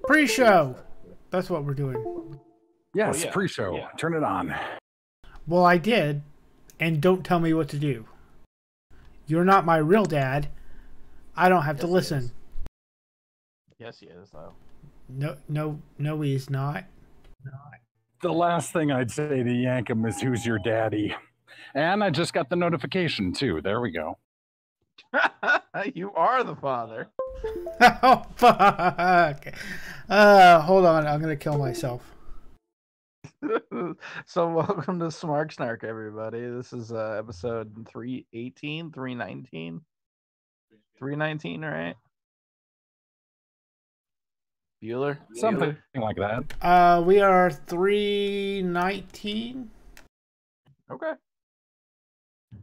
Pre-show. That's what we're doing. Yes, pre-show. Yeah. Turn it on. Well, I did, and don't tell me what to do. You're not my real dad. I don't have to listen. Yes, he is, though. No, he's not. The last thing I'd say to Yankum is, who's your daddy? And I just got the notification, too. There we go. You are the father. Oh, fuck. Hold on. I'm going to kill myself. So welcome to Smark Snark, everybody. This is episode 318, 319. 319, right? Bueller? Something like that. We are 319. Okay.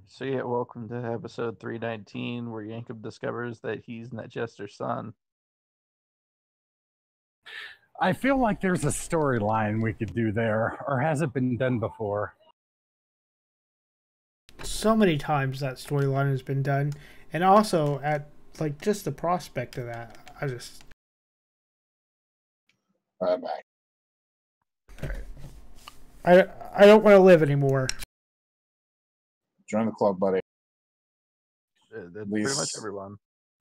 So yeah, welcome to episode 319, where Yankum discovers that he's not Jester's son. I feel like there's a storyline we could do there, or has it been done before? So many times that storyline has been done, and also at like just the prospect of that, I just. Bye bye. All right. I don't want to live anymore. Join the club, buddy. Pretty much everyone.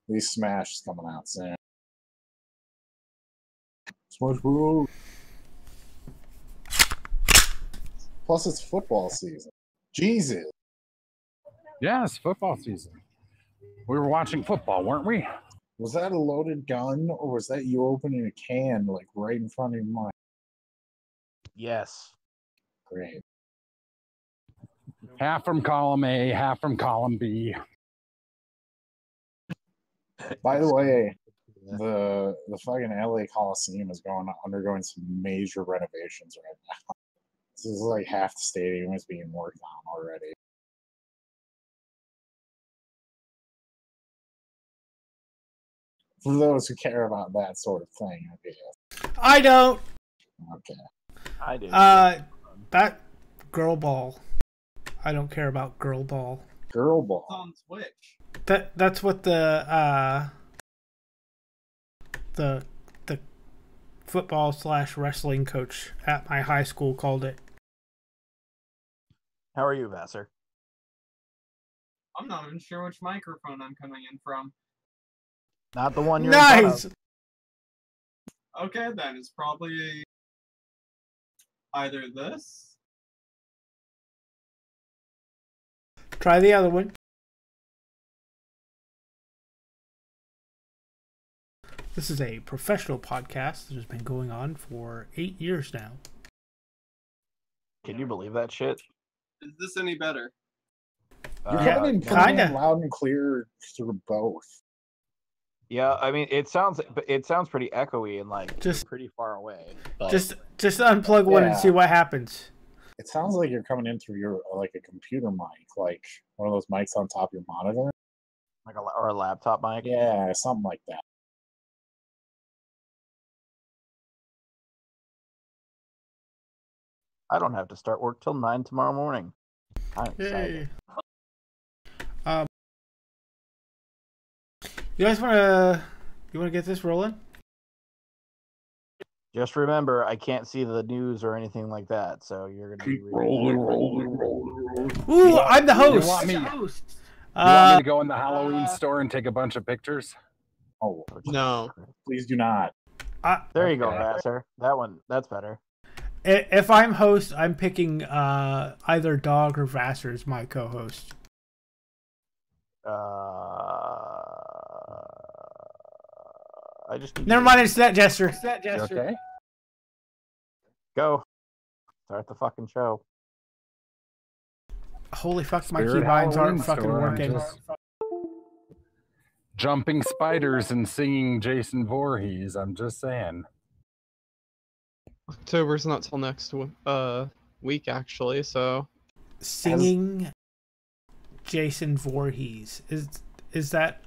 At least Smash is coming out soon. Smash Bros. Plus, it's football season. Jesus. Yes, football season. We were watching football, weren't we? Was that a loaded gun, or was that you opening a can, like, right in front of your mind? Yes. Great. Half from column A, half from column B. By the way, the fucking LA Coliseum is undergoing some major renovations right now. This is like half the stadium is being worked on already. For those who care about that sort of thing, I guess. I don't. Okay. I do. That girl ball. I don't care about girl ball. Girl ball. It's on Switch. That's what the football/wrestling coach at my high school called it. How are you, Vassar? I'm not even sure which microphone I'm coming in from. Not the one you're nice. in front of. Okay, then it's probably either this. Try the other one. This is a professional podcast that has been going on for 8 years now. Can you believe that shit? Is this any better? You're coming in loud and clear through both. Yeah, I mean it sounds pretty echoey and like just pretty far away. But... Just unplug one and see what happens. It sounds like you're coming in through your like a computer mic, like one of those mics on top of your monitor, like or a laptop mic. Yeah, something like that. I don't have to start work till 9 tomorrow morning. I'm excited. You guys wanna get this rolling? Just remember, I can't see the news or anything like that, so you're gonna keep rolling. Ooh, I'm the host. You want me to go in the Halloween store and take a bunch of pictures? Oh no! Please do not. There you go, Vassar. That's better. If I'm host, I'm picking either Dog or Vassar as my co-host. I just never mind. It's that Jester. Okay. Go. Start the fucking show. Holy fuck! My keybinds aren't fucking working. Jumping spiders and singing Jason Voorhees. I'm just saying. October's not till next week, actually. So singing Jason Voorhees is that?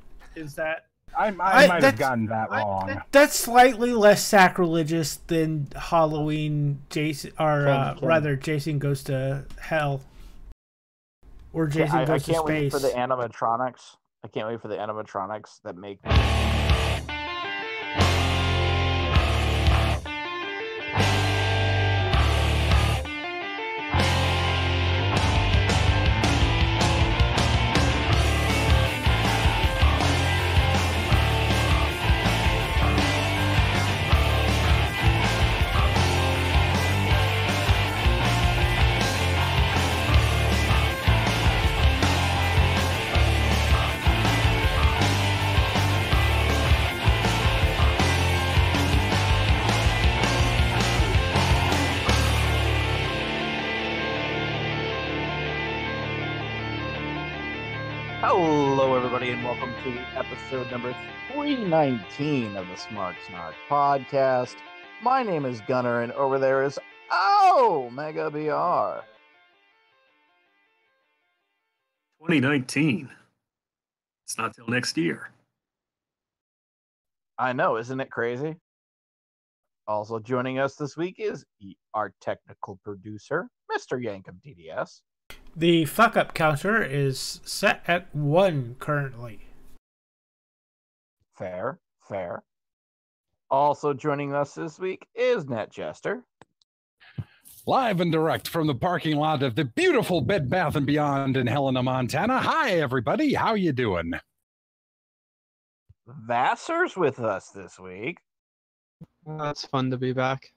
I might have gotten that wrong. That's slightly less sacrilegious than Halloween Jason, or rather Jason Goes to Hell, or Jason Goes to Space. I can't wait for the animatronics. I can't wait for the animatronics that make. Hello, everybody, and welcome to episode number 319 of the Smark Snark podcast. My name is Gunnar, and over there is Mega BR. 2019. It's not till next year. I know, isn't it crazy? Also joining us this week is our technical producer, Mr. Yankum DDS. The fuck-up counter is set at 1 currently. Fair. Also joining us this week is Net Jester. Live and direct from the parking lot of the beautiful Bed Bath & Beyond in Helena, Montana. Hi, everybody. How you doing? Vassar's with us this week. Well, it's fun to be back.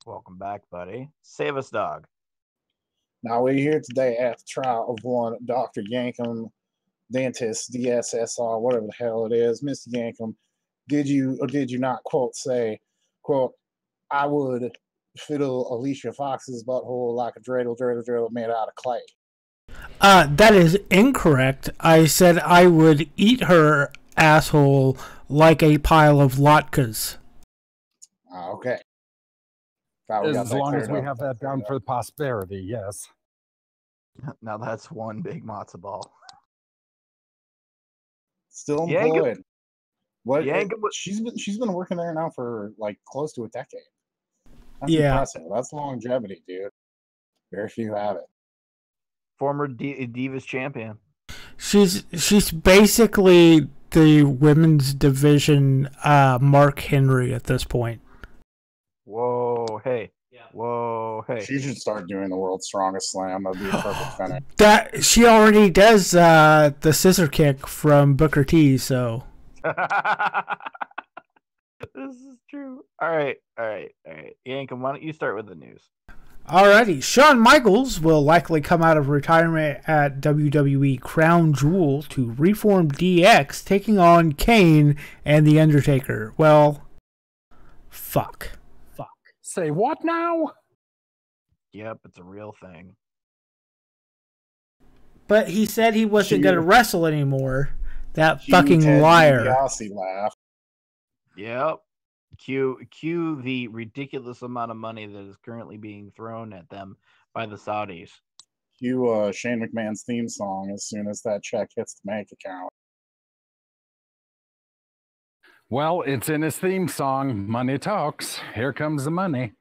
Welcome back, buddy. Save us, dog. Now we're here today at the trial of one Dr. Yankum, dentist, DSSR, whatever the hell it is. Mr. Yankum, did you or did you not, quote, say, quote, I would fiddle Alicia Fox's butthole like a dreidel made out of clay? That is incorrect. I said I would eat her asshole like a pile of latkes. Okay. As long as we have that down for posterity, yes. Now that's one big matzo ball. Still employed. What? She's been working there now for like close to a decade. That's impressive. That's longevity, dude. Very few have it. Former Divas champion. She's basically the women's division Mark Henry at this point. Whoa, hey. Whoa, hey. She should start doing the world's strongest slam. That'd be a perfect finish. That she already does the scissor kick from Booker T, so. This is true. All right. Yankum, why don't you start with the news? Alrighty. Shawn Michaels will likely come out of retirement at WWE Crown Jewel to reform DX, taking on Kane and The Undertaker. Well, fuck. Say what now? Yep, it's a real thing. But he said he wasn't going to wrestle anymore. That fucking liar. DiBiase laugh. Yep. Cue the ridiculous amount of money that is currently being thrown at them by the Saudis. Cue Shane McMahon's theme song as soon as that check hits the bank account. Well, it's in his theme song, Money Talks. Here comes the money.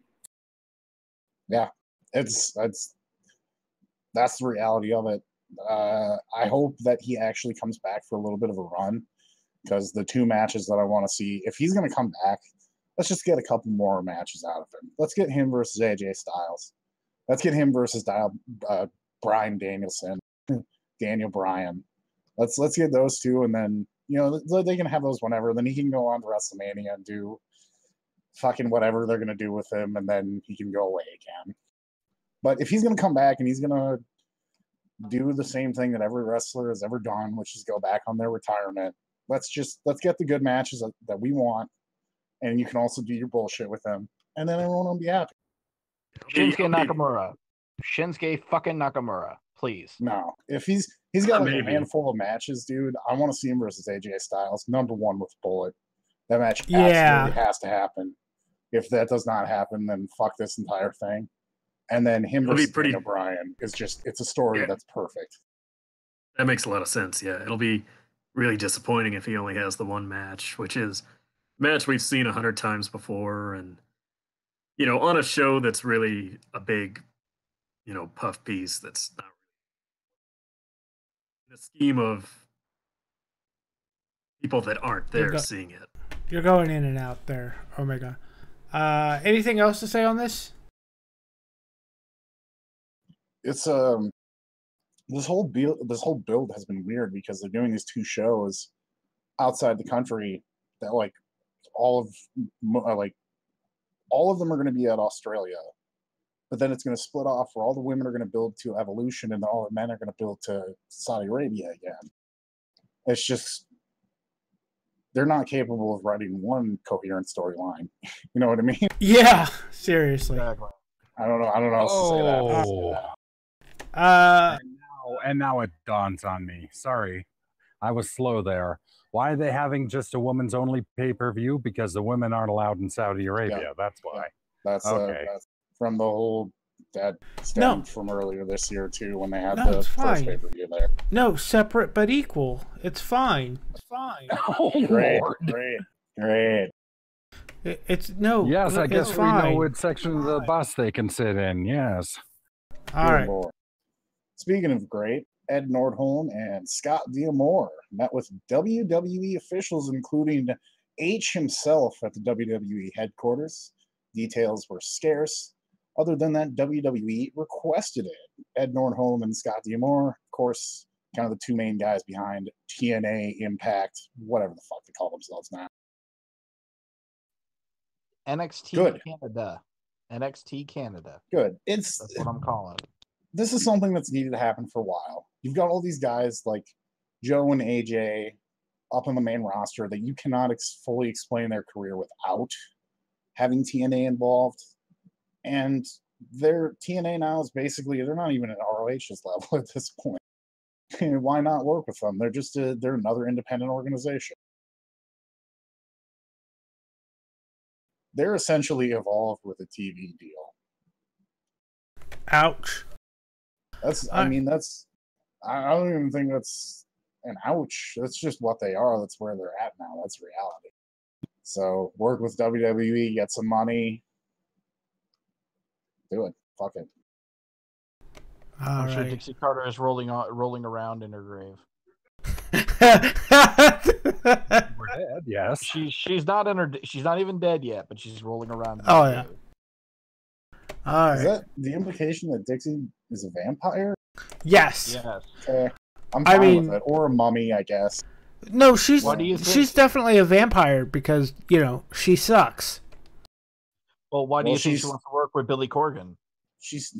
Yeah, that's the reality of it. I hope that he actually comes back for a little bit of a run, because the 2 matches that I want to see, if he's going to come back, let's just get a couple more matches out of him. Let's get him versus AJ Styles. Let's get him versus Bryan Danielson, Daniel Bryan. Let's get those 2, and then they can have those whenever. Then he can go on to WrestleMania and do fucking whatever they're gonna do with him, and then he can go away again. But if he's gonna come back and he's gonna do the same thing that every wrestler has ever done, which is go back on their retirement, let's get the good matches that we want, and you can also do your bullshit with them, and then everyone will be happy. Shinsuke fucking Nakamura, please. No, if he's got like a handful of matches, dude, I want to see him versus AJ Styles, number 1 with Bullet. That match absolutely has to happen. If that does not happen, then fuck this entire thing. And then him versus Daniel Bryan is it's a story that's perfect. That makes a lot of sense, yeah. It'll be really disappointing if he only has the 1 match, which is a match we've seen 100 times before, and on a show that's really a big, puff piece that's not in the scheme of people that aren't there seeing it. You're going in and out there, Omega. Anything else to say on this? It's this whole build has been weird because they're doing these 2 shows outside the country that all of them are going to be at Australia, but then it's going to split off where all the women are going to build to Evolution and all the men are going to build to Saudi Arabia again. It's just they're not capable of writing one coherent storyline. You know what I mean? Yeah, seriously. Exactly. I don't know how else to say that. Now Oh, and now it dawns on me. Sorry, I was slow there. Why are they having just a women's only pay-per-view? Because the women aren't allowed in Saudi Arabia. Yeah. That's why. That's Okay. that's from the whole that stemmed from earlier this year too when they had No, the it's first fine. pay-per-view there. No, separate but equal. It's fine. It's fine. Oh, Great, Lord. great. It's no. Yes, I it's guess we fine. know which section of the bus they can sit in. Yes. All Good right. Lord. Speaking of great, Ed Nordholm and Scott D'Amore met with WWE officials, including H himself at the WWE headquarters. Details were scarce. Other than that, WWE requested it. Ed Nordholm and Scott D'Amore, of course, kind of the two main guys behind TNA, Impact, whatever the fuck they call themselves now. NXT Good. Canada. NXT Canada. Good. That's what I'm calling it. This is something that's needed to happen for a while. You've got all these guys like Joe and AJ up on the main roster that you cannot fully explain their career without having TNA involved. And their TNA now is basically, they're not even at ROH's level at this point. Why not work with them? They're just they're another independent organization. They're essentially evolved with a TV deal. Ouch. That's, I mean, that's, I don't even think that's an ouch. That's just what they are. That's where they're at now. That's reality. So work with WWE, get some money. Do it. Fuck it. I'm sure Dixie Carter is rolling around in her grave. We're dead, yes. She's not in her. She's not even dead yet, but she's rolling around. Oh yeah. All right. Is that the implication that Dixie is a vampire? Yes. Yes. Okay. I'm fine with it. Or a mummy, I guess. No, she's What do you think? she's definitely a vampire because, you know, she sucks. Well, why do you think she wants to work with Billy Corgan? She's.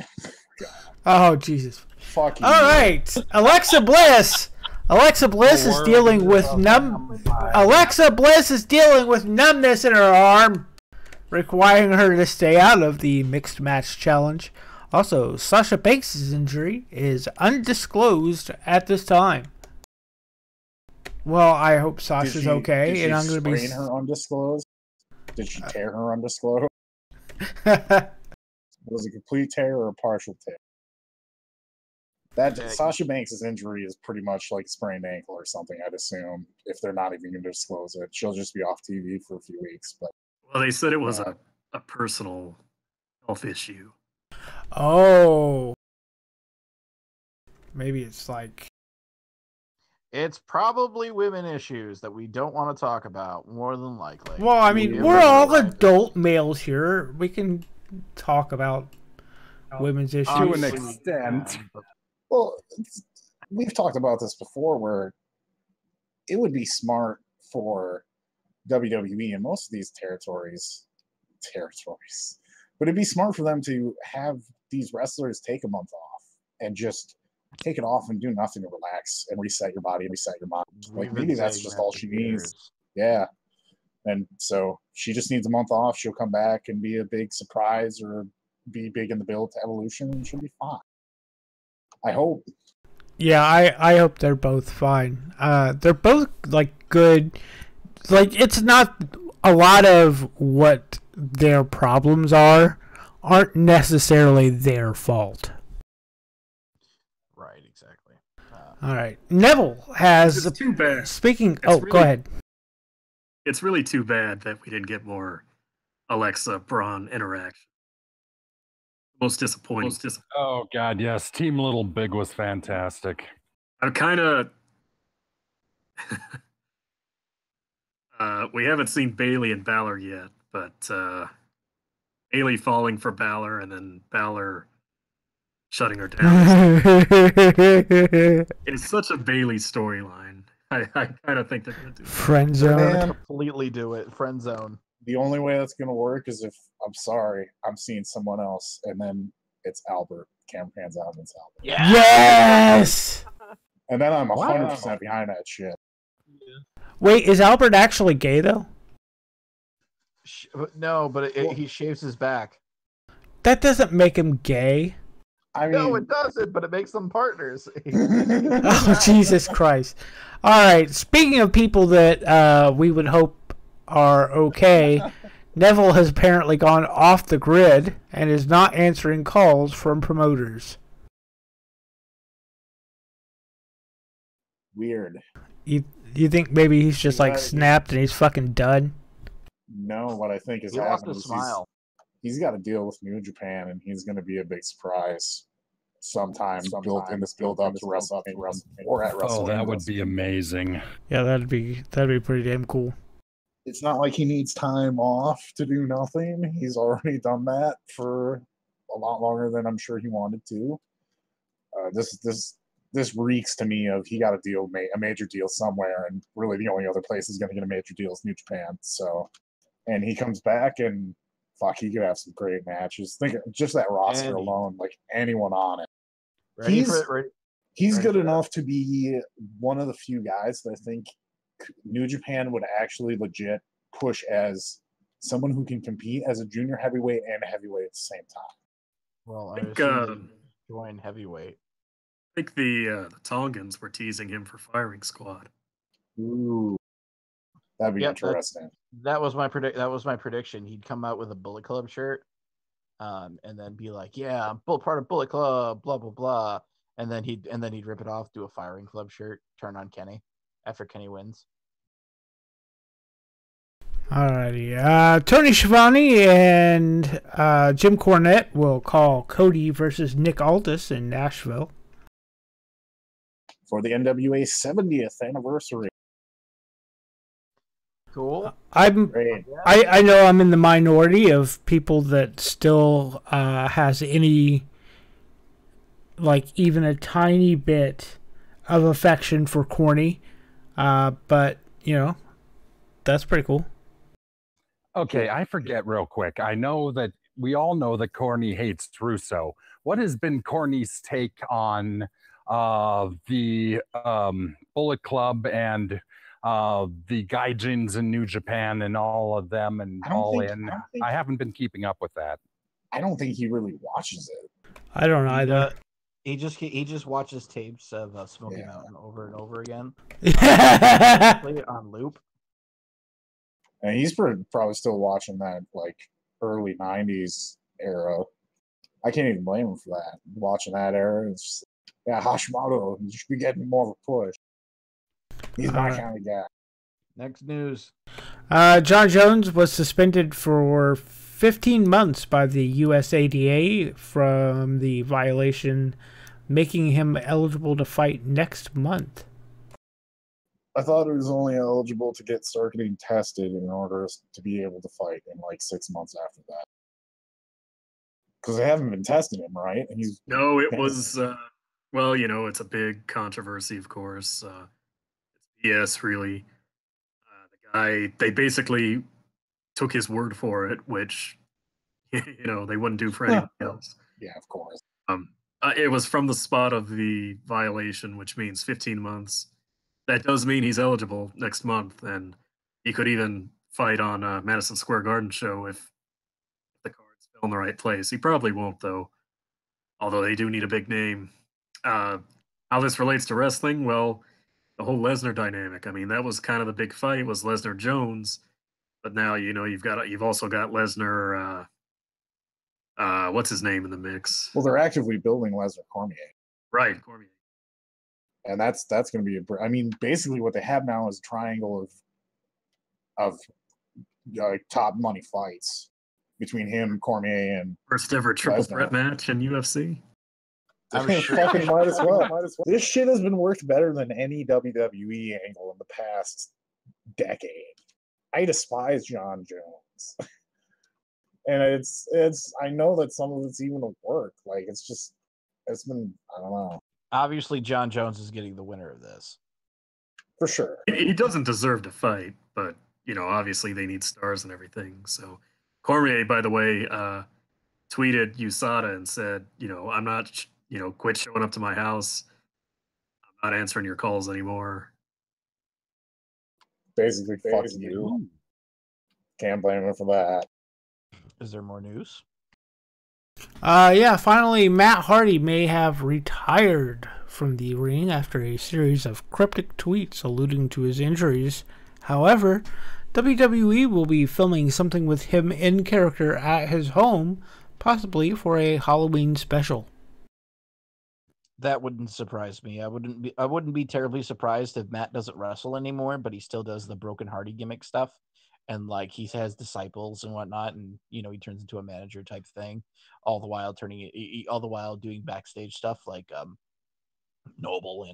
Oh Jesus. Fuck you. All right. Alexa Bliss. Alexa Bliss is dealing with Alexa Bliss is dealing with numbness in her arm, requiring her to stay out of the mixed match challenge. Also, Sasha Banks' injury is undisclosed at this time. Well, I hope Sasha's okay, did and I'm going to be. Sprain her undisclosed? Did she tear her undisclosed? Was it a complete tear or a partial tear? That Sasha Banks' injury is pretty much like a sprained ankle or something, I'd assume, if they're not even going to disclose it. She'll just be off TV for a few weeks. But well, they said it was a personal health issue. Oh. Maybe it's like... It's probably women issues that we don't want to talk about, more than likely. Well, I mean, we're all adult males here. We can talk about women's issues. To an extent. Well, we've talked about this before, where it would be smart for WWE in most of these territories, but it'd be smart for them to have these wrestlers take a month off and just take it off and do nothing to relax and reset your body and reset your mind. Like, maybe that's just all she needs. Yeah. And so she just needs a month off. She'll come back and be a big surprise or be big in the build to Evolution, and she'll be fine. I hope. Yeah, I hope they're both fine. They're both, like, good. Like, it's not a lot of what their problems aren't necessarily their fault. Right, exactly. All right. Neville has... It's too bad. Speaking... Go ahead. It's really too bad that we didn't get more Alexa Braun interaction. Most disappointing. Oh God, yes. Team Little Big was fantastic. I'm kind of. We haven't seen Bailey and Balor yet, but Bailey falling for Balor and then Balor shutting her down. It's such a Bailey storyline. I kind of think they're going to do that. Friend zone. Completely do it. Friend zone. The only way that's going to work is if, I'm sorry, I'm seeing someone else, and then it's Albert. Camera pans out and it's Albert. Yeah. Yes! And then I'm 100% behind that shit. Wait, is Albert actually gay, though? No, but he shaves his back. That doesn't make him gay. I mean, No, it doesn't, but it makes them partners. Oh, Jesus Christ. All right. Speaking of people that we would hope are okay, Neville has apparently gone off the grid and is not answering calls from promoters. weird. You think maybe he's just like snapped and he's fucking done? No, what I think is He lost happening his is smile. he's got to deal with New Japan, and he's going to be a big surprise sometime built in this build up to WrestleMania or at WrestleMania. Oh, that would be amazing. Yeah, that'd be pretty damn cool. It's not like he needs time off to do nothing. He's already done that for a lot longer than I'm sure he wanted to. This reeks to me of he got a deal, a major deal somewhere, and really the only other place he's going to get a major deal is New Japan. So, and he comes back and fuck, he could have some great matches. Think of just that roster alone, like anyone on it. He's good enough to be one of the few guys that I think New Japan would actually legit push as someone who can compete as a junior heavyweight and heavyweight at the same time. Well, I I think, assume join heavyweight. I think the Tongans were teasing him for firing squad. Ooh, that'd be interesting. That was my prediction. He'd come out with a Bullet Club shirt, and then be like, "Yeah, I'm part of Bullet Club, blah blah blah," and then he'd rip it off, do a Firing Club shirt, turn on Kenny after Kenny wins. Alrighty. Tony Schiavone and Jim Cornette will call Cody versus Nick Aldis in Nashville for the NWA 70th anniversary. Cool. I know I'm in the minority of people that still has any, like, even a tiny bit of affection for Corny, but you know, that's pretty cool. Okay, I forget real quick. I know that we all know that Corny hates Russo. What has been Corny's take on the Bullet Club and the Gaijins in New Japan and all of them and I haven't been keeping up with that. I don't think he really watches it. I don't either. He just watches tapes of Smoky Mountain over and over again. On loop. And he's probably still watching that like early 90s era. I can't even blame him for that. Watching that era, it's just, Hashimoto, you should be getting more of a push. He's my kind of guy. Next news. John Jones was suspended for 15 months by the USADA from the violation, making him eligible to fight next month. I thought he was only eligible to get circuiting tested in order to be able to fight in like 6 months after that. Because they haven't been testing him, right? No, it was, well, you know, it's a big controversy, of course. It's BS, really. The guy, they basically took his word for it, which, you know, they wouldn't do for anyone else. Yeah, of course. It was from the spot of the violation, which means 15 months. That does mean he's eligible next month, and he could even fight on Madison Square Garden show if the cards fell in the right place. He probably won't, though, although they do need a big name. How this relates to wrestling? Well, the whole Lesnar dynamic. I mean, that was kind of the big fight, was Lesnar Jones, but now, you know, you've also got Lesnar. What's his name in the mix? Well, they're actively building Lesnar Cormier. Right, Cormier. And that's going to be I mean, basically what they have now is a triangle of top money fights between him, Cormier, and first ever triple threat match in UFC. I'm sure. Fucking might as well. This shit has been worked better than any WWE angle in the past decade. I despise John Jones. And it's I know that some of it's even a work. Like it's been, I don't know. Obviously, John Jones is getting the winner of this. For sure. He doesn't deserve to fight, but, you know, obviously they need stars and everything. So Cormier, by the way, tweeted USADA and said, you know, I'm not, you know, quit showing up to my house. I'm not answering your calls anymore. Basically, fuck you. Can't blame him for that. Is there more news? Yeah, finally, Matt Hardy may have retired from the ring after a series of cryptic tweets alluding to his injuries. However, WWE will be filming something with him in character at his home, possibly for a Halloween special. That wouldn't surprise me. I wouldn't be terribly surprised if Matt doesn't wrestle anymore, but he still does the Broken Hardy gimmick stuff, and like he has disciples and whatnot, and he turns into a manager type thing, all the while all the while doing backstage stuff like Noble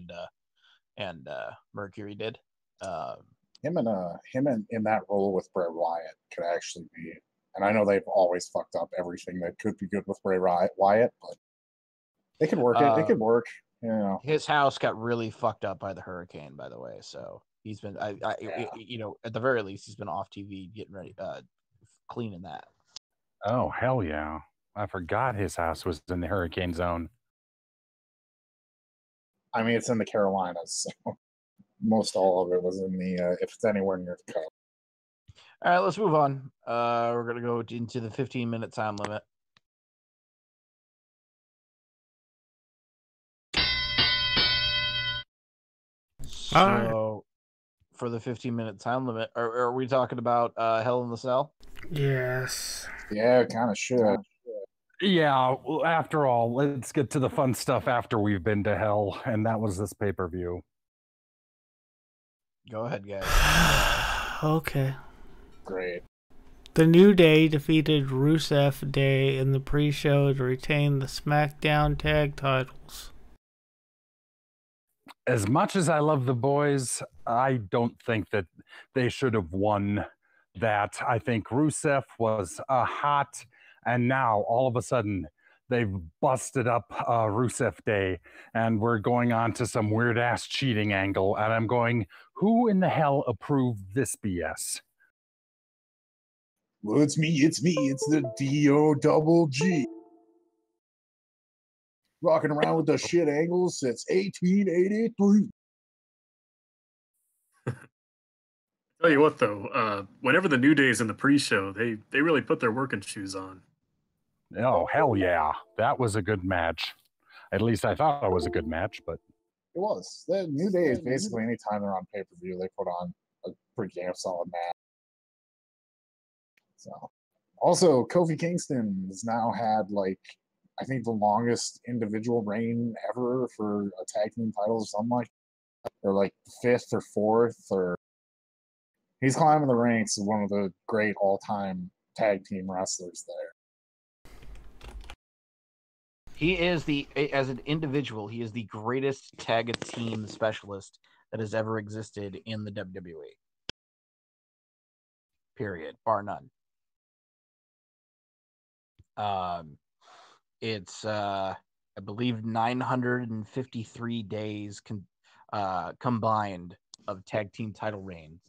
and Mercury did. Him in that role with Bray Wyatt could actually be. And I know they've always fucked up everything that could be good with Bray Wyatt, but they could work it. It could work. His house got really fucked up by the hurricane, by the way. So he's been, at the very least, he's been off TV getting ready, cleaning that. Oh, hell yeah. I forgot his house was in the hurricane zone. I mean, it's in the Carolinas, so most all of it was in the, if it's anywhere near the coast. All right, let's move on. We're going to go into the 15-minute time limit. So, for the 15-minute time limit, are we talking about Hell in the Cell? Yes. Yeah, kind of should. Yeah, well, after all, let's get to the fun stuff after we've been to hell, and that was this pay-per-view. Go ahead, guys. Okay. Great. The New Day defeated Rusev Day in the pre-show to retain the SmackDown tag titles. As much as I love the boys, I don't think that they should have won that. I think Rusev was hot, and now all of a sudden they've busted up Rusev Day, and we're going on to some weird-ass cheating angle, and I'm going, who in the hell approved this BS? Well, it's me, it's the D-O-double-G. Rocking around with the shit angles since 1883. Tell you what, though, whenever the New Day's in the pre-show, they really put their working shoes on. Oh, hell yeah. That was a good match. At least I thought it was a good match, but... It was. The New Day is basically anytime they're on pay-per-view, they put on a pretty damn solid match. So, also, Kofi Kingston has now had, like, I think the longest individual reign ever for a tag team title or something like that. Or, like, fifth or fourth, or... He's climbing the ranks as one of the great all-time tag team wrestlers there. He is as an individual, he is the greatest tag team specialist that has ever existed in the WWE. Period. Bar none. It's I believe 953 days combined of tag team title reigns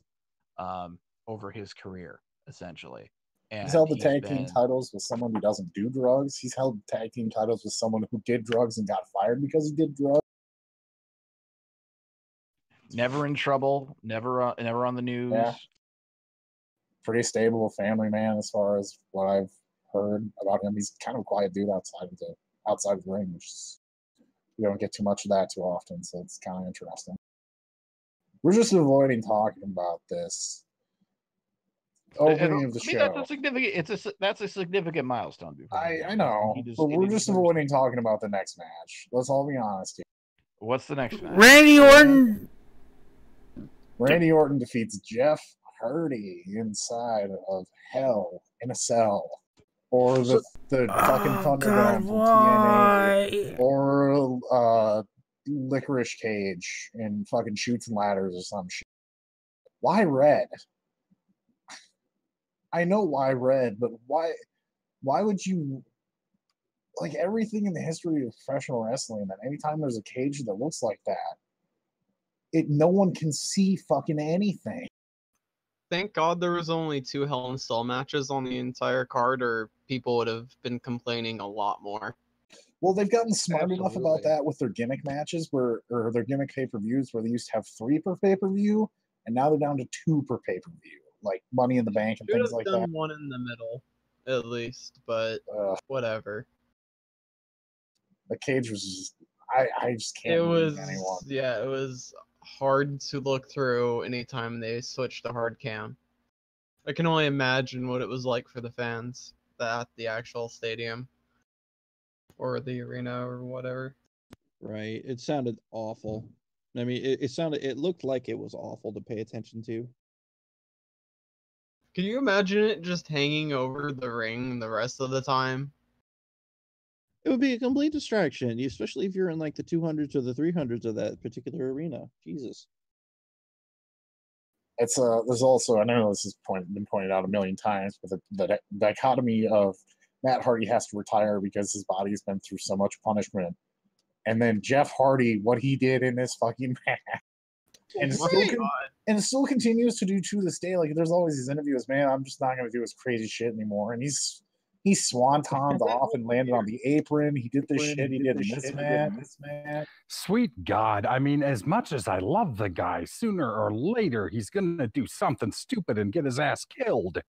over his career, essentially. And he's held the tag team titles with someone who doesn't do drugs. He's held tag team titles with someone who did drugs and got fired because he did drugs. Never in trouble. Never on the news. Yeah. Pretty stable family man as far as what I've heard about him. He's kind of a quiet dude outside of the ring, which is, you don't get too much of that too often, so it's kind of interesting. We're just avoiding talking about this opening of the show. That's a significant milestone. I know, but we're just avoiding talking about the next match. Let's all be honest here. What's the next match? Randy Orton defeats Jeff Hardy inside of Hell in a Cell, or the fucking Thunderdome from TNA, or Licorice Cage and fucking Shoots and Ladders or some shit. Why red? I know why red, but why would you, like, everything in the history of professional wrestling, that anytime there's a cage that looks like that, no one can see fucking anything. Thank God there was only 2 Hell in a Cell matches on the entire card, or people would have been complaining a lot more. Well, they've gotten smart enough about that with their gimmick matches, or their gimmick pay-per-views, where they used to have 3 per pay-per-view, and now they're down to 2 per pay-per-view, like Money in the Bank and things like that. One in the middle, at least, but whatever. The cage was just, I just It can't was, believe anyone. yeah, it was hard to look through anytime they switched to hard cam. I can only imagine what it was like for the fans at the actual stadium or the arena or whatever. Right. It sounded awful. I mean, it looked like it was awful to pay attention to. Can you imagine it just hanging over the ring the rest of the time? It would be a complete distraction, especially if you're in like the 200s or the 300s of that particular arena. Jesus. It's there's also, I know this has been pointed out a million times, but the dichotomy of Matt Hardy has to retire because his body's been through so much punishment, and then Jeff Hardy, what he did in this fucking match, and still continues to do to this day. Like, there's always these interviews, man, I'm just not going to do this crazy shit anymore, and he's swantoned off and landed on the apron. He did this shit he did in this match. Sweet God. I mean, as much as I love the guy, sooner or later, he's going to do something stupid and get his ass killed.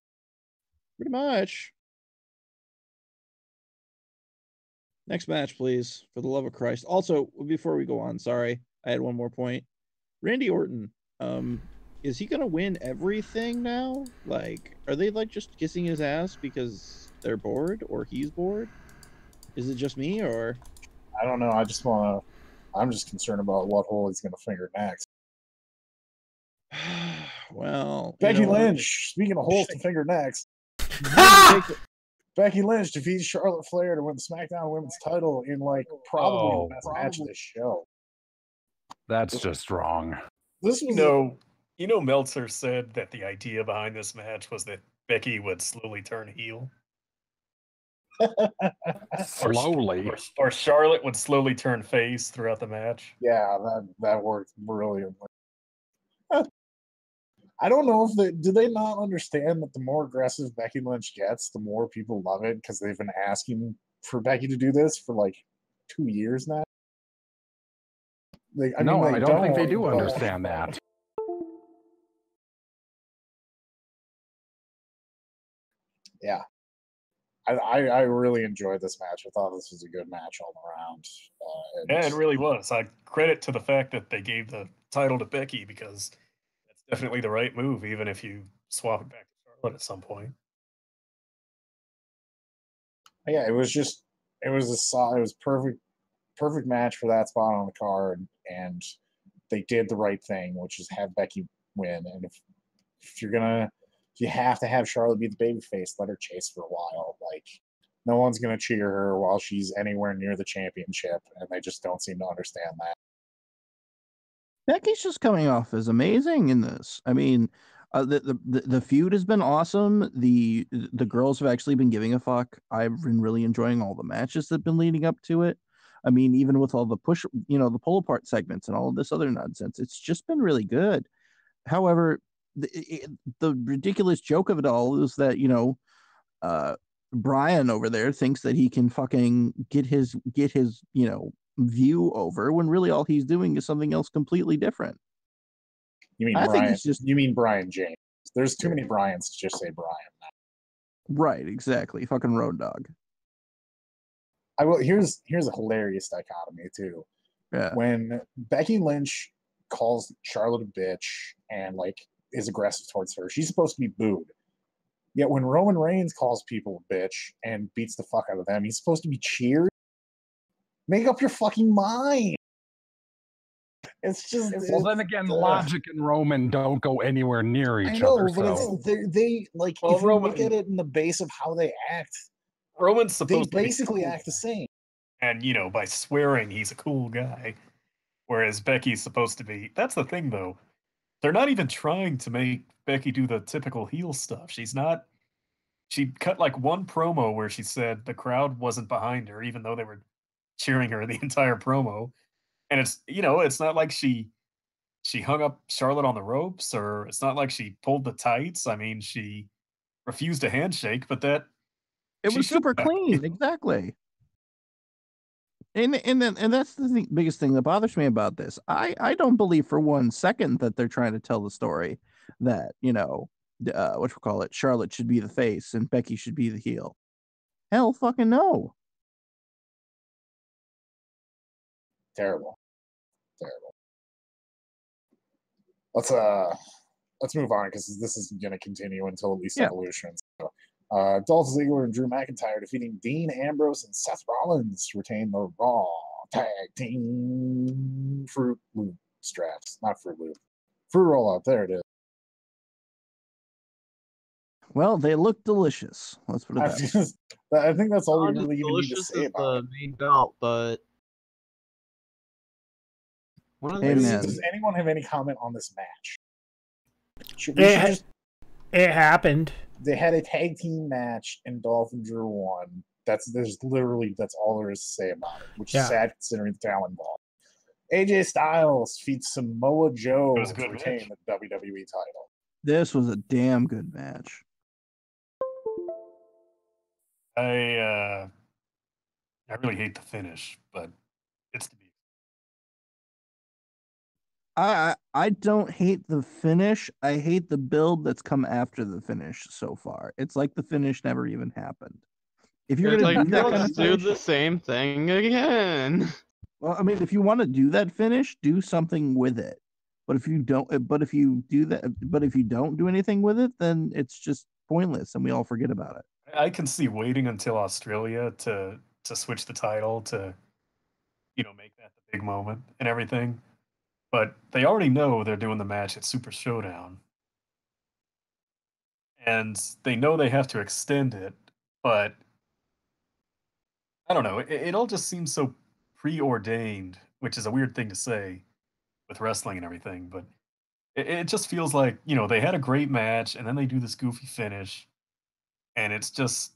Pretty much. Next match, please, for the love of Christ. Also, before we go on, sorry, I had one more point. Randy Orton, is he gonna win everything now? Like, are they like just kissing his ass because they're bored or he's bored? Is it just me, or I don't know. I'm just concerned about what hole he's gonna finger next. well, Becky Lynch, speaking of holes to finger next. Becky Lynch defeats Charlotte Flair to win the SmackDown Women's title in like probably the best match of this show. That's just wrong. This was Meltzer said that the idea behind this match was that Becky would slowly turn heel. Slowly. Or Charlotte would slowly turn face throughout the match. Yeah, that worked brilliantly. I don't know if do they not understand that the more aggressive Becky Lynch gets, the more people love it, because they've been asking for Becky to do this for like 2 years now. I don't think they do understand that. Yeah. I really enjoyed this match. I thought this was a good match all around. Yeah, it really was. I credit to the fact that they gave the title to Becky, because that's definitely the right move, even if you swap it back to Charlotte at some point. Yeah, it was perfect match for that spot on the card, and they did the right thing, which is have Becky win. And if you have to have Charlotte be the babyface, let her chase for a while. Like, no one's gonna cheer her while she's anywhere near the championship, and they just don't seem to understand that. Becky's just coming off as amazing in this. I mean, the feud has been awesome. The girls have actually been giving a fuck. I've been really enjoying all the matches that have been leading up to it. I mean, even with all the the pull apart segments and all of this other nonsense, it's just been really good. However, the ridiculous joke of it all is that Brian over there thinks that he can fucking get his view over, when really all he's doing is something else completely different. You mean Brian? You mean Brian James? There's too many Brians to just say Brian now. Right, exactly. Fucking road dog. Here's a hilarious dichotomy too. Yeah. When Becky Lynch calls Charlotte a bitch and like is aggressive towards her, she's supposed to be booed. Yet when Roman Reigns calls people a bitch and beats the fuck out of them, he's supposed to be cheered. Make up your fucking mind. It's just then again, Logic and Roman don't go anywhere near each other. But they like, if you look at it in the base of how they act, Roman's supposed to basically act the same. And by swearing he's a cool guy, whereas Becky's supposed to be. That's the thing, though. They're not even trying to make Becky do the typical heel stuff. She's not. She cut like one promo where she said the crowd wasn't behind her, even though they were cheering her the entire promo. And it's not like she hung up Charlotte on the ropes, or it's not like she pulled the tights. I mean, she refused a handshake, but it was super clean. Exactly. And that's the biggest thing that bothers me about this. I don't believe for 1 second that they're trying to tell the story that Charlotte should be the face and Becky should be the heel. Hell fucking no. Terrible. Let's move on because this is going to continue until at least Evolution. So, Dolph Ziggler and Drew McIntyre defeating Dean Ambrose and Seth Rollins to retain the Raw Tag Team Fruit Loop straps. Not Fruit Loop. Fruit Rollout. There it is. Well, they look delicious. Let's put it that way. I think that's all we Not as really need to delicious say as about it. the main belt, but one of Amen. Does anyone have any comment on this match? It happened. They had a tag team match and Dolph and Drew won. That's all there is to say about it, which is sad considering the talent involved. AJ Styles defeats Samoa Joe to retain the WWE title. This was a damn good match. I really hate the finish, but it's to be. I don't hate the finish. I hate the build that's come after the finish so far. It's like the finish never even happened. If you're gonna do that kind of do the same thing again. Well, I mean, if you want to do that finish, do something with it. But if you don't do anything with it, then it's just pointless, and we all forget about it. I can see waiting until Australia to switch the title to, make that the big moment and everything. But they already know they're doing the match at Super Showdown. And they know they have to extend it, but I don't know. It all just seems so preordained, which is a weird thing to say with wrestling and everything. But it just feels like, they had a great match and then they do this goofy finish. And it's just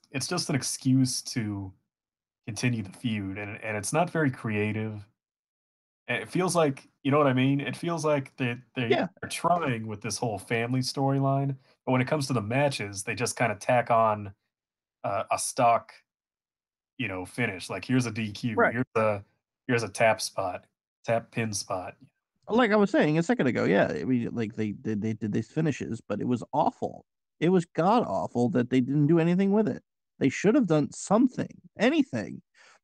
an excuse to continue the feud. And it's not very creative. And it feels like, you know what I mean? It feels like they are trying with this whole family storyline, but when it comes to the matches, they just kind of tack on a stock, finish. Like here's a DQ, right. here's a tap pin spot. Like I was saying a second ago, I mean, like they did these finishes, but it was awful. It was god awful that they didn't do anything with it. They should have done anything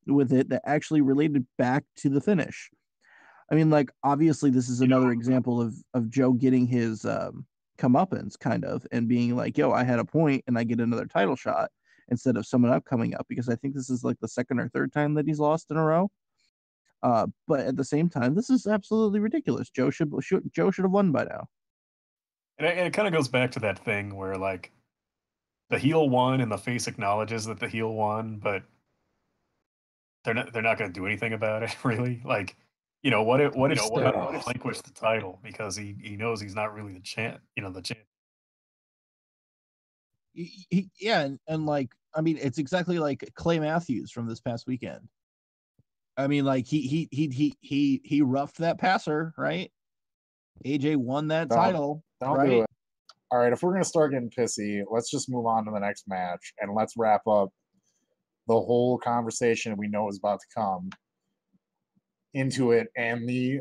with it that actually related back to the finish. I mean, like, obviously, this is another example of Joe getting his comeuppance, kind of, and being like, yo, I had a point and I get another title shot instead of someone up coming up, because I think this is like the second or third time that he's lost in a row. But at the same time, this is absolutely ridiculous. Joe should have won by now. And it kind of goes back to that thing where, like, the heel won and the face acknowledges that the heel won, but they're not going to do anything about it, really. Like, what if relinquish the title because he knows he's not really the champ, the champ. And like, I mean, it's exactly like Clay Matthews from this past weekend. I mean, like he roughed that passer, right? AJ won that title. Don't do it. All right, if we're gonna start getting pissy, let's just move on to the next match and let's wrap up the whole conversation we know is about to come into it. And the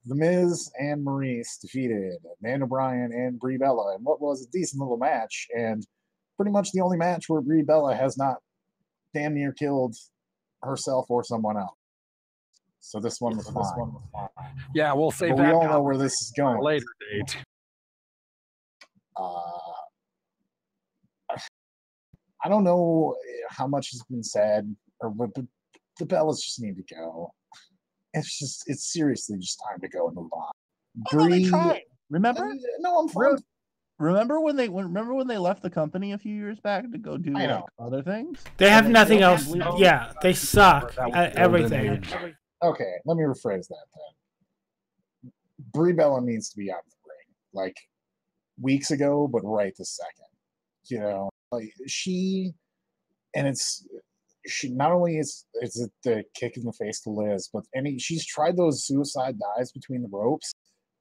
Miz and Maurice defeated Amanda Bryan and Brie Bella in what was a decent little match, and pretty much the only match where Brie Bella has not damn near killed herself or someone else. So this one was fine. Yeah, we'll save but that. We all know where this is going. Later date. I don't know how much has been said, but the Bellas just need to go. It's seriously just time to go and move on. They tried. Remember? No, I'm fine. Remember when they left the company a few years back to go do other things? They have nothing else. Yeah, they suck at everything. Okay, let me rephrase that then. Brie Bella needs to be out of the ring, like weeks ago, but right this second. Like she not only is it the kick in the face to Liz, but she's tried those suicide dives between the ropes,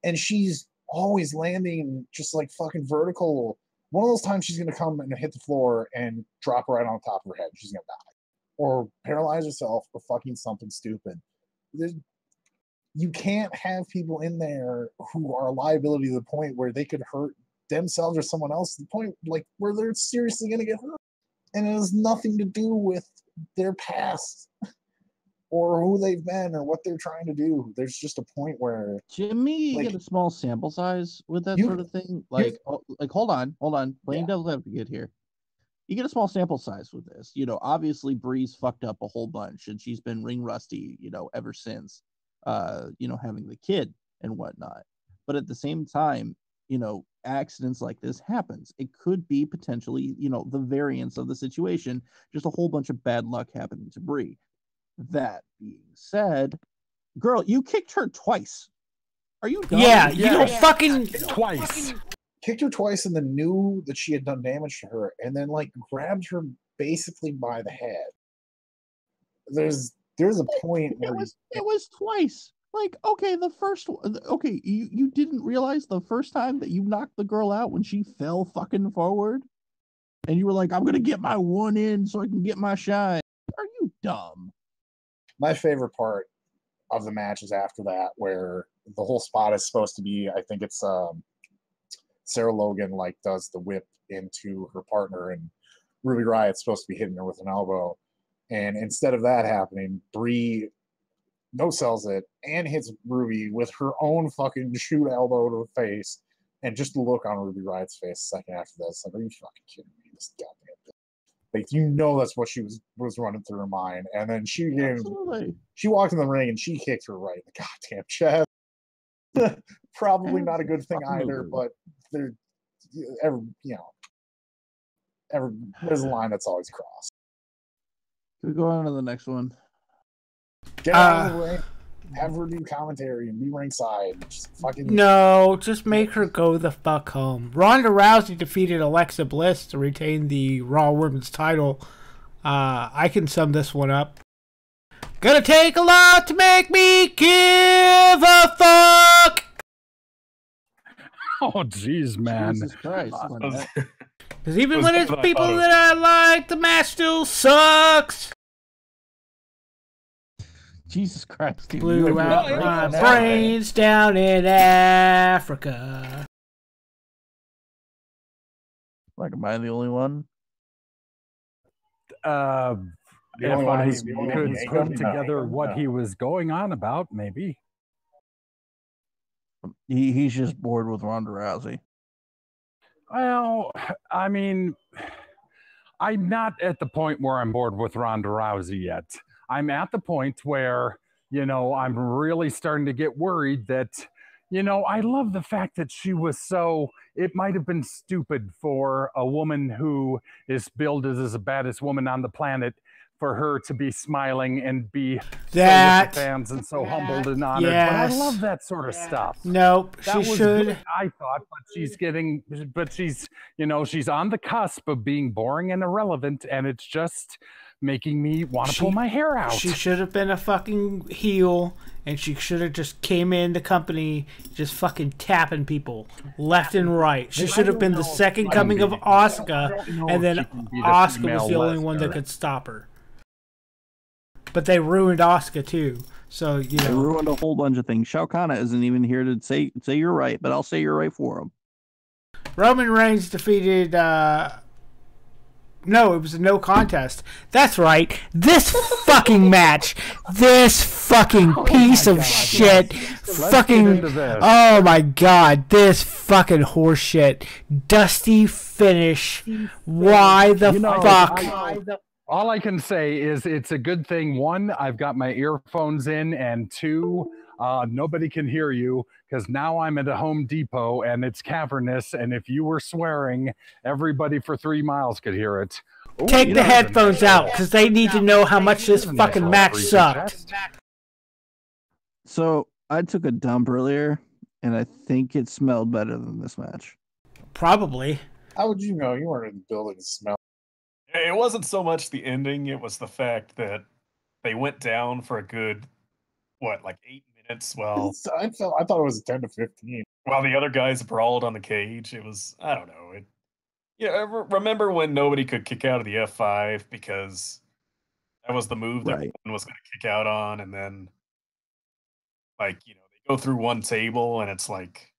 and she's always landing just like fucking vertical. One of those times she's gonna come and hit the floor and drop right on top of her head. She's gonna die, or paralyze herself, or fucking something stupid. You can't have people in there who are a liability to the point where they could hurt themselves or someone else, to the point like where they're seriously gonna get hurt, and it has nothing to do with their past. or who they've been or what they're trying to do. There's just a point where Jimmy, you like, get a small sample size with that you- sort of thing. Like, hold on, playing Yeah. devil's advocate here. You get a small sample size with this. You know, obviously Bree's fucked up a whole bunch, and she's been ring rusty, you know, ever since, you know, having the kid and whatnot. But at the same time, you know, accidents like this happens. It could be potentially, you know, the variance of the situation, just a whole bunch of bad luck happening to Bree. That being said, girl, you kicked her twice. Are you dumb? Yeah, you don't fucking Twice. kicked her twice and then knew that she had done damage to her, and then like grabbed her basically by the head. There's a point where it was twice. Like, okay, the first one, okay, you didn't realize the first time that you knocked the girl out when she fell fucking forward, and you were like, I'm gonna get my one in so I can get my shine. Are you dumb? my favorite part of the match is after that, where the whole spot is supposed to be, I think it's Sarah Logan like does the whip into her partner, and Ruby Riot's supposed to be hitting her with an elbow, and instead of that happening, Bree no sells it and hits Ruby with her own fucking shoot elbow to the face, and just the look on Ruby Riot's face a second after that, it's like, are you fucking kidding me? This goddamn bitch. Like, you know, that's what she was running through her mind, and then she walked in the ring and she kicked her right in the goddamn chest. Probably not a good thing either, but there's a line that's always crossed. Can we go on to the next one? Get out of the ring, have her do commentary and be ringside. Just fucking No, just make her go the fuck home. Ronda Rousey defeated Alexa Bliss to retain the Raw Women's title. I can sum this one up. Gonna take a lot to make me give a fuck. Oh, jeez, man. Jesus Christ. Because even when it's people that I like, the match still sucks. Jesus Christ. Dude. Blew out my brains down in Africa. Like, am I the only one? If only one I who's- could put together what he was going on about, maybe. He's just bored with Ronda Rousey. Well, I mean, I'm not at the point where I'm bored with Ronda Rousey yet. I'm at the point where, I'm really starting to get worried that, I love the fact that she was it might have been stupid for a woman who is billed as the baddest woman on the planet for her to be smiling and be so with the fans and so humbled and honored. Yes. But I love that sort of stuff. Nope, That she was should. good, I thought, she's she's on the cusp of being boring and irrelevant, and it's just making me want to pull my hair out. She should have been a fucking heel, and she should have just came in the company just fucking tapping people left and right. She should have been the second coming of Asuka, and then Asuka was the only one that could stop her. But they ruined Asuka too. So, They ruined a whole bunch of things. Shao Kahn isn't even here to say you're right, but I'll say you're right for him. Roman Reigns defeated no, it was a no contest. That's right. This fucking match. This fucking piece of shit. Fucking. Oh my god. This fucking horse shit. Dusty finish. Why the fuck? All I can say is it's a good thing. One, I've got my earphones in, and two, nobody can hear you because now I'm at a Home Depot and it's cavernous. And if you were swearing, everybody for 3 miles could hear it. Ooh, Take the headphones out because they need to know how much this fucking match sucked. So I took a dump earlier, and I think it smelled better than this match. Probably. How would you know? You weren't in the building to smell. It wasn't so much the ending, it was the fact that they went down for a good, 8 minutes I thought it was 10 to 15. while the other guys brawled on the cage. It was, I don't know. Remember when nobody could kick out of the F5 because that was the move that one was going to kick out on, and then, they go through one table, and it's like,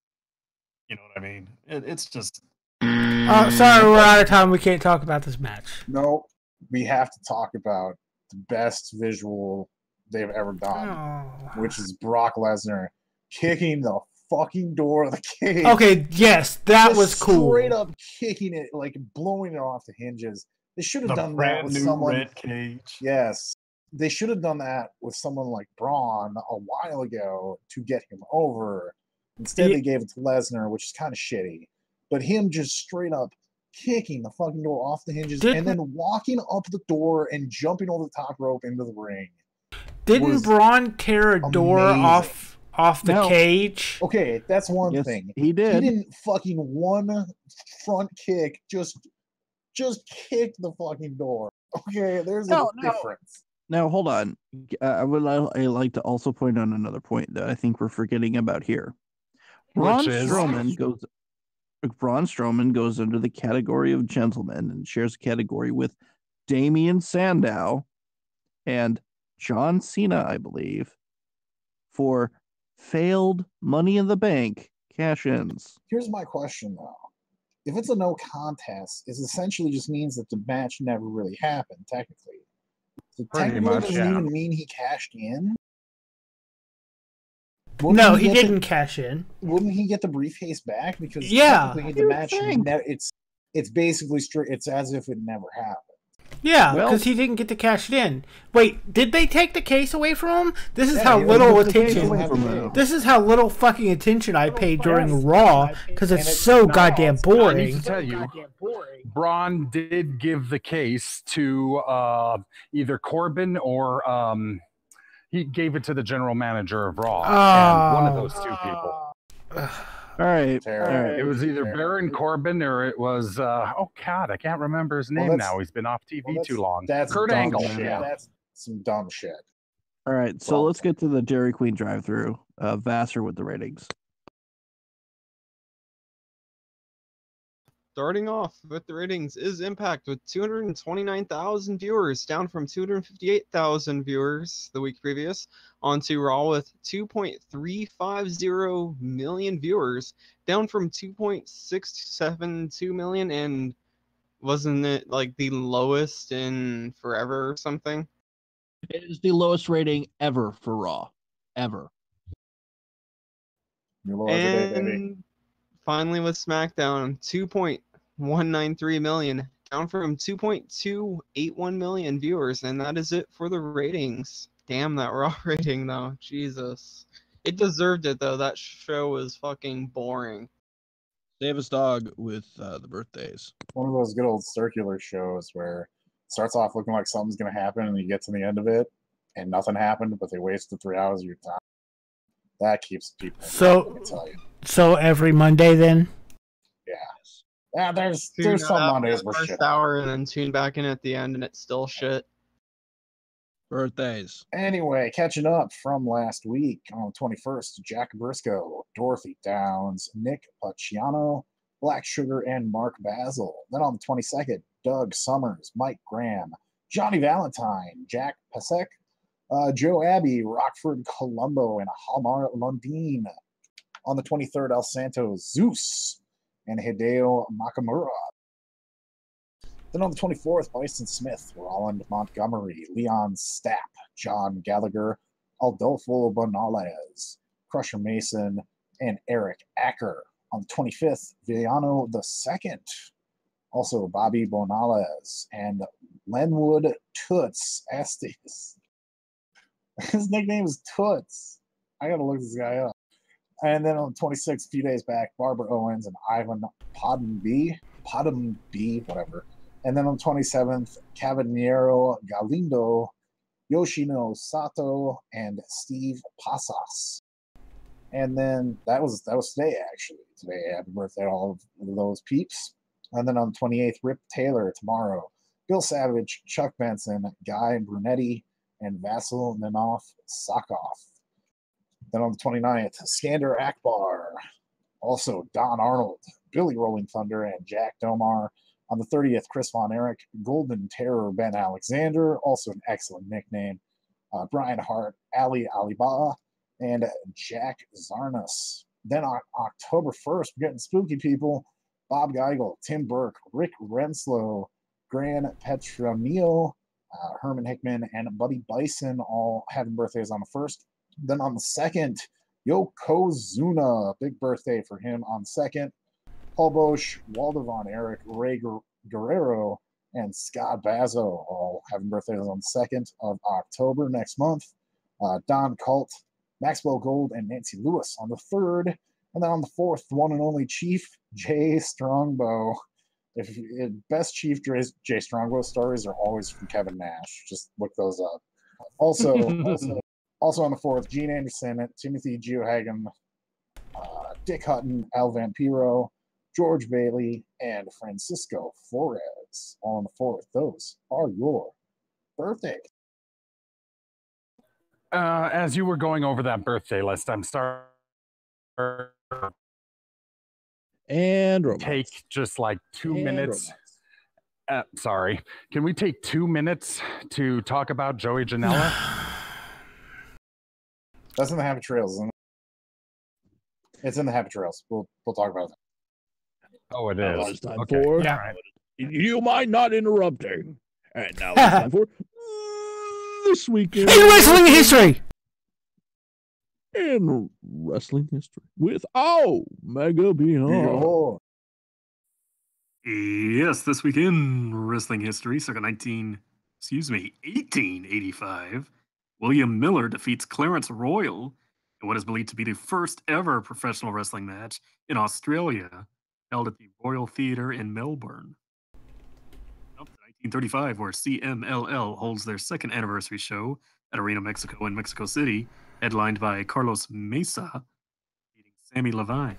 you know what I mean? It's just... Sorry, we're out of time. We can't talk about this match. No, we have to talk about the best visual they've ever done, Oh. which is Brock Lesnar kicking the fucking door of the cage. Okay, yes, that Just was cool. Straight up kicking it, like blowing it off the hinges. They should have The done that brand with new someone. red cage. Yes, they should have done that with someone like Braun a while ago to get him over. Instead, they gave it to Lesnar, which is kind of shitty. But him just straight up kicking the fucking door off the hinges and then walking up the door and jumping over the top rope into the ring. Didn't Braun tear a door off the cage? Okay, that's one thing. He did. He didn't fucking one front kick, just kick the fucking door. Okay, there's a difference. Now, hold on. I like to also point out another point that I think we're forgetting about here. Braun Strowman goes under the category of gentlemen and shares a category with Damian Sandow and John Cena, I believe, for failed Money in the Bank cash-ins. Here's my question, though. If it's a no contest, it essentially just means that the match never really happened, technically. So technically, doesn't even mean he cashed in. No, he didn't cash in. Wouldn't he get the briefcase back? Because technically the match, it's basically straight. It's as if it never happened. Yeah, because he didn't get to cash it in. Wait, did they take the case away from him? This is how little attention. This is how little fucking attention I paid during Raw because it's so goddamn boring. I need to tell you, Braun did give the case to either Corbin or he gave it to the general manager of Raw, and one of those two people. All right. It was either Baron Corbin or it was oh god, I can't remember his name now. He's been off TV too long. That's Kurt dumb Angle. shit. Yeah. That's some dumb shit. All right, so let's get to the Dairy Queen drive-through. Vassar with the ratings. Starting off with the ratings is Impact with 229,000 viewers, down from 258,000 viewers the week previous. On to Raw with 2.350 million viewers, down from 2.672 million, and wasn't it like the lowest in forever or something? It is the lowest rating ever for Raw. Ever. And finally with SmackDown, 2.193 million, down from 2.281 million viewers, and that is it for the ratings. Damn that Raw rating though, Jesus. It deserved it though. That show was fucking boring. Davis Dog with the birthdays. One of those good old circular shows where it starts off looking like something's going to happen and you get to the end of it and nothing happened, but they wasted 3 hours of your time. That keeps people. So every Monday then? Yeah, there's some Mondays where first hour and then tune back in at the end and it's still shit. Birthdays. Anyway, catching up from last week on the 21st, Jack Briscoe, Dorothy Downs, Nick Pacciano, Black Sugar, and Mark Basil. Then on the 22nd, Doug Summers, Mike Graham, Johnny Valentine, Jack Pasek, Joe Abbey, Rockford Colombo, and Hamar Lundeen. On the 23rd, El Santos, Zeus, and Hideo Nakamura. Then on the 24th, Bryson Smith, Roland Montgomery, Leon Stapp, John Gallagher, Adolfo Bonales, Crusher Mason, and Eric Acker. On the 25th, Villano II, also Bobby Bonales, and Lenwood Toots Estes. His nickname is Toots. I gotta look this guy up. And then on the 26th, a few days back, Barbara Owens and Ivan Poddenby, whatever. And then on the 27th, Cavaniero Galindo, Yoshino Sato, and Steve Pasas. And then that was today, actually. Today, happy birthday to all of those peeps. And then on the 28th, Rip Taylor tomorrow, Bill Savage, Chuck Benson, Guy Brunetti, and Vasil Nenov Sakov. Then on the 29th, Skander Akbar, also Don Arnold, Billy Rolling Thunder, and Jack Domar. On the 30th, Chris Von Erich, Golden Terror Ben Alexander, also an excellent nickname, Brian Hart, Ali Alibaba, and Jack Zarnas. Then on October 1st, we're getting spooky people, Bob Geigel, Tim Burke, Rick Renslow, Gran Petronio, Herman Hickman and Buddy Bison all having birthdays on the 1st. Then on the 2nd, Yokozuna, big birthday for him on the 2nd. Paul Bosch, Walter Von Erich, Ray Guerrero, and Scott Bazo all having birthdays on the 2nd of October next month. Don Colt, Maxwell Gold, and Nancy Lewis on the 3rd. And then on the 4th, the one and only Chief Jay Strongbow. If best Chief Jay Strongbow stories are always from Kevin Nash. Just look those up. Also on the 4th, Gene Anderson, Timothy Geohagen, Dick Hutton, Al Vampiro, George Bailey, and Francisco Flores. All on the 4th. Those are your birthdays. As you were going over that birthday list, I'm sorry. And romance. Take just like 2 minutes. Sorry. Can we take 2 minutes to talk about Joey Janela? That's in the Happy Trails, isn't it? It's in the Happy Trails. We'll talk about it. Oh, it Now is. it's time Okay. for. Yeah. You mind not interrupting. And now it's time for This Week in Wrestling History! In wrestling history with Mega Beyond. Yes, this week in wrestling history, circa 1885, William Miller defeats Clarence Royal in what is believed to be the first ever professional wrestling match in Australia, held at the Royal Theatre in Melbourne. Up to 1935, where CMLL holds their second anniversary show at Arena Mexico in Mexico City, headlined by Carlos Mesa, beating Sammy Levine.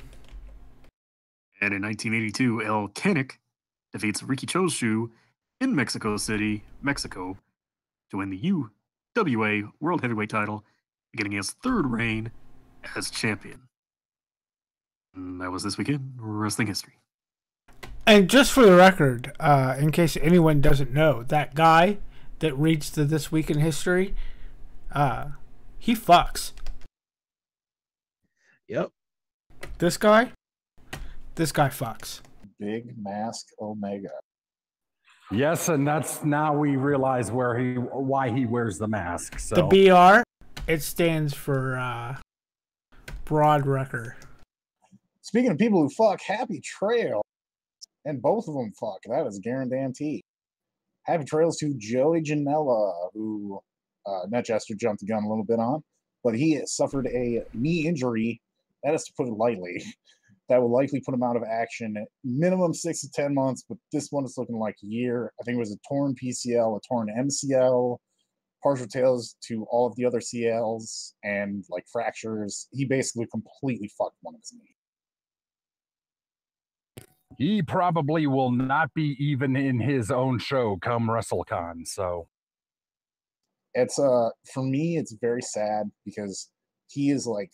And in 1982, El Kanik defeats Ricky Choshu in Mexico City, Mexico, to win the UWA World Heavyweight title, beginning his third reign as champion. And that was This Week in Wrestling History. And just for the record, in case anyone doesn't know, that guy that reads the This Week in History, he fucks. Yep. This guy fucks. Big Mask Omega. Yes, and that's now we realize why he wears the mask. So The BR, it stands for Broad Wrecker. Speaking of people who fuck, Happy Trail, and both of them fuck. That is guaranteed. Happy Trails to Joey Janela, who NetJester jumped the gun a little bit on, but he suffered a knee injury. That is to put it lightly. That will likely put him out of action at minimum 6 to 10 months, but this one is looking like a year. I think it was a torn PCL, a torn MCL, partial tails to all of the other CLs, and like fractures. He basically completely fucked one of his knees. he probably will not be even in his own show come WrestleCon. So it's for me, it's very sad because he is like,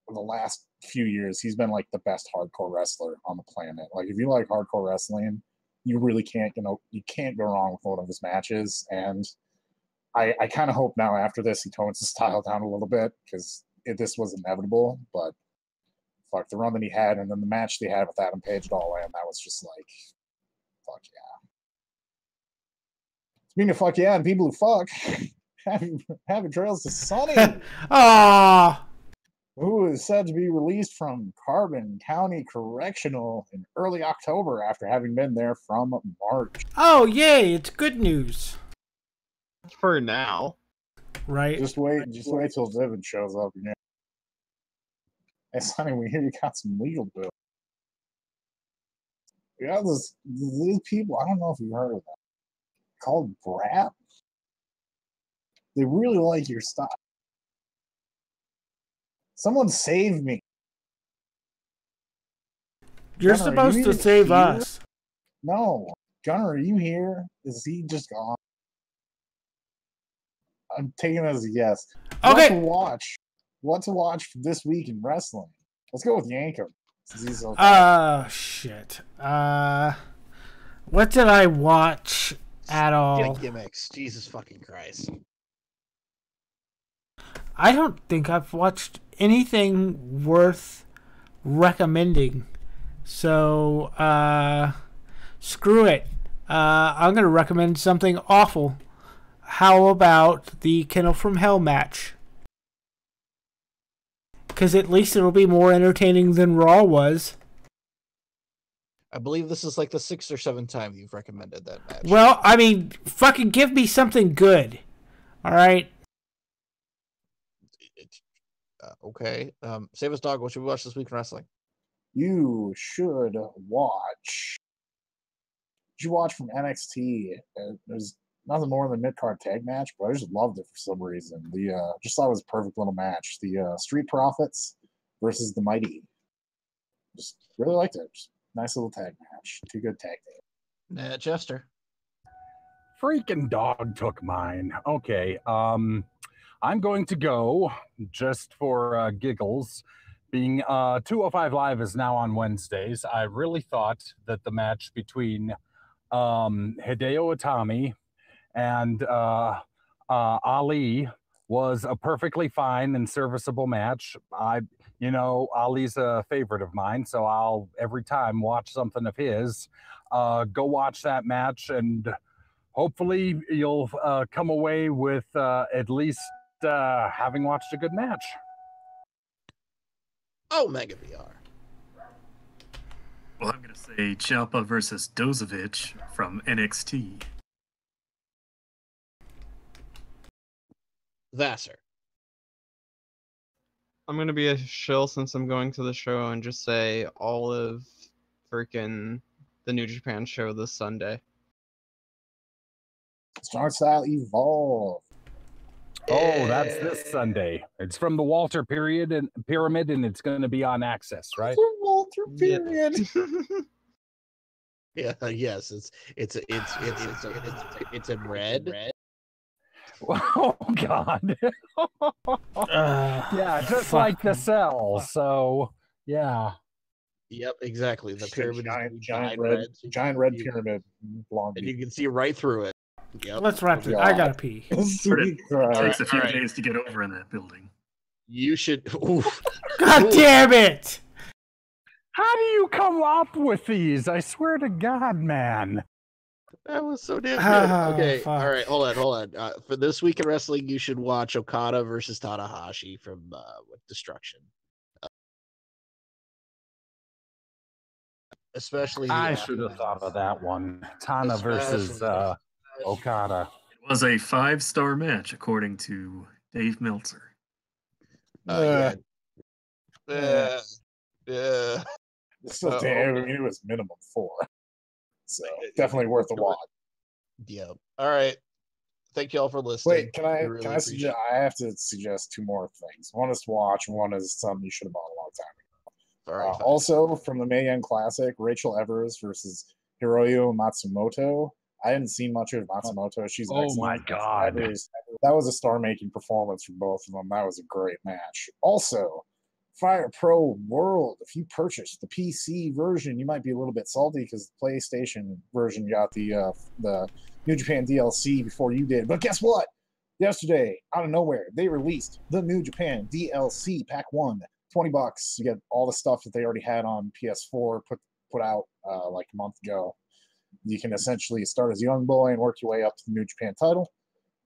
for the last few years, he's been like the best hardcore wrestler on the planet. Like if you like hardcore wrestling, you really can't, you can't go wrong with one of his matches. And I kind of hope now after this he tones his style down a little bit because this was inevitable. But fuck, the run that he had and then the match they had with Adam Page at All In, that was just like, fuck yeah. Speaking of fuck yeah and people who fuck, happy trails to Sonny. Ah. Who is said to be released from Carbon County Correctional in early October after having been there from March. Oh, yay, it's good news. For now. Right? Just wait till Divin shows up again. Hey, Sonny, we hear you got some legal bills. We got these people, I don't know if you've heard of them, called Brap. They really like your stuff. Someone save me. You're Gunner, supposed you to even save here? us. No. Gunner, are you here? Is he just gone? I'm taking it as a yes. Okay. What to watch this week in wrestling? Let's go with Yankum. Since he's okay. Shit. What did I watch at all? Gimmicks. Jesus fucking Christ. I don't think I've watched anything worth recommending. So, screw it. I'm going to recommend something awful. how about the Kennel from Hell match? Because at least it'll be more entertaining than Raw was. I believe this is like the 6th or 7th time you've recommended that match. Well, I mean, fucking give me something good. All right? Okay. Save us, dog. What should we watch this week in wrestling? You should watch. Did you watch from NXT? There's nothing more than a mid-card tag match, but I just loved it for some reason. Just thought it was a perfect little match. The Street Profits versus the Mighty. Just really liked it. Just nice little tag match. Two good tag teams. Chester. Freaking dog took mine. Okay. I'm going to go just for giggles. Being 205 Live is now on Wednesdays. I really thought that the match between Hideo Itami and Ali was a perfectly fine and serviceable match. Ali's a favorite of mine, so I'll every time watch something of his. Go watch that match, and hopefully you'll come away with at least having watched a good match. Omega VR. Well, I'm going to say Ciampa versus Dozovic from NXT. Vassar. I'm going to be a shill since I'm going to the show and just say all of freaking the New Japan show this Sunday. Start Style Evolve. Oh, that's this Sunday. It's from the Walter Pyramid, and it's going to be on Access, right? The Walter Period. Yeah. Yes. It's in red. Oh God. Yeah, just like the cell. So yeah. Yep, exactly. The pyramid giant red pyramid. And you can see right through it. Yep. Let's wrap it. I gotta pee. It takes a few days to get over in that building. You should. Oof. God damn it! How do you come up with these? I swear to God, man. That was so damn good. Okay, fuck. all right, hold on. For this week in wrestling, you should watch Okada versus Tanahashi from Destruction. Especially, I should have thought of that one. Tana versus Okada. It was a 5-star match, according to Dave Meltzer. Yeah. Still, damn, I mean, it was minimum 4. So definitely worth a watch. Yep. All right. Thank you all for listening. Wait, can I suggest? I have to suggest 2 more things. One is to watch, and one is something you should have bought a long time ago. Also, from the Mae Young Classic, Rachel Evers versus Hiroyo Matsumoto. I hadn't seen much of Matsumoto. She's oh my God. That was a star-making performance for both of them. That was a great match. Also, Fire Pro World. If you purchased the PC version, you might be a little bit salty because the PlayStation version got the New Japan DLC before you did. But guess what? Yesterday, out of nowhere, they released the New Japan DLC Pack 1. $20. You get all the stuff that they already had on PS4 put out like a month ago. You can essentially start as a young boy and work your way up to the New Japan title.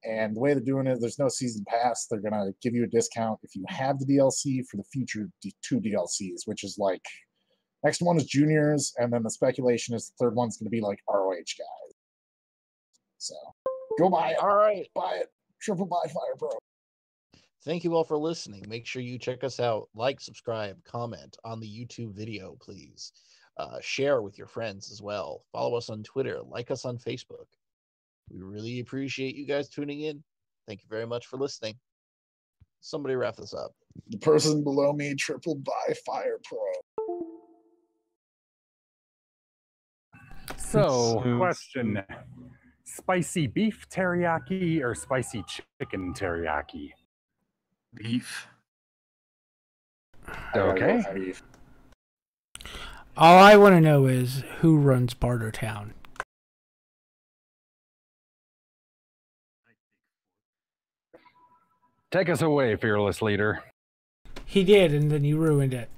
And the way they're doing it, there's no season pass. They're going to give you a discount if you have the DLC for the future 2 DLCs, which is like, next one is juniors, and then the speculation is the third one's going to be like ROH guys. So go buy it. All right. Buy it. Triple buy Fire Pro. Thank you all for listening. Make sure you check us out. Like, subscribe, comment on the YouTube video, please. Share with your friends as well. Follow us on Twitter. Like us on Facebook. We really appreciate you guys tuning in. Thank you very much for listening. Somebody wrap this up. The person below me, triple buy Fire Pro. So, question. Spicy beef teriyaki or spicy chicken teriyaki? Beef. Okay. All I want to know is who runs Bartertown. Take us away, fearless leader. He did, and then you ruined it.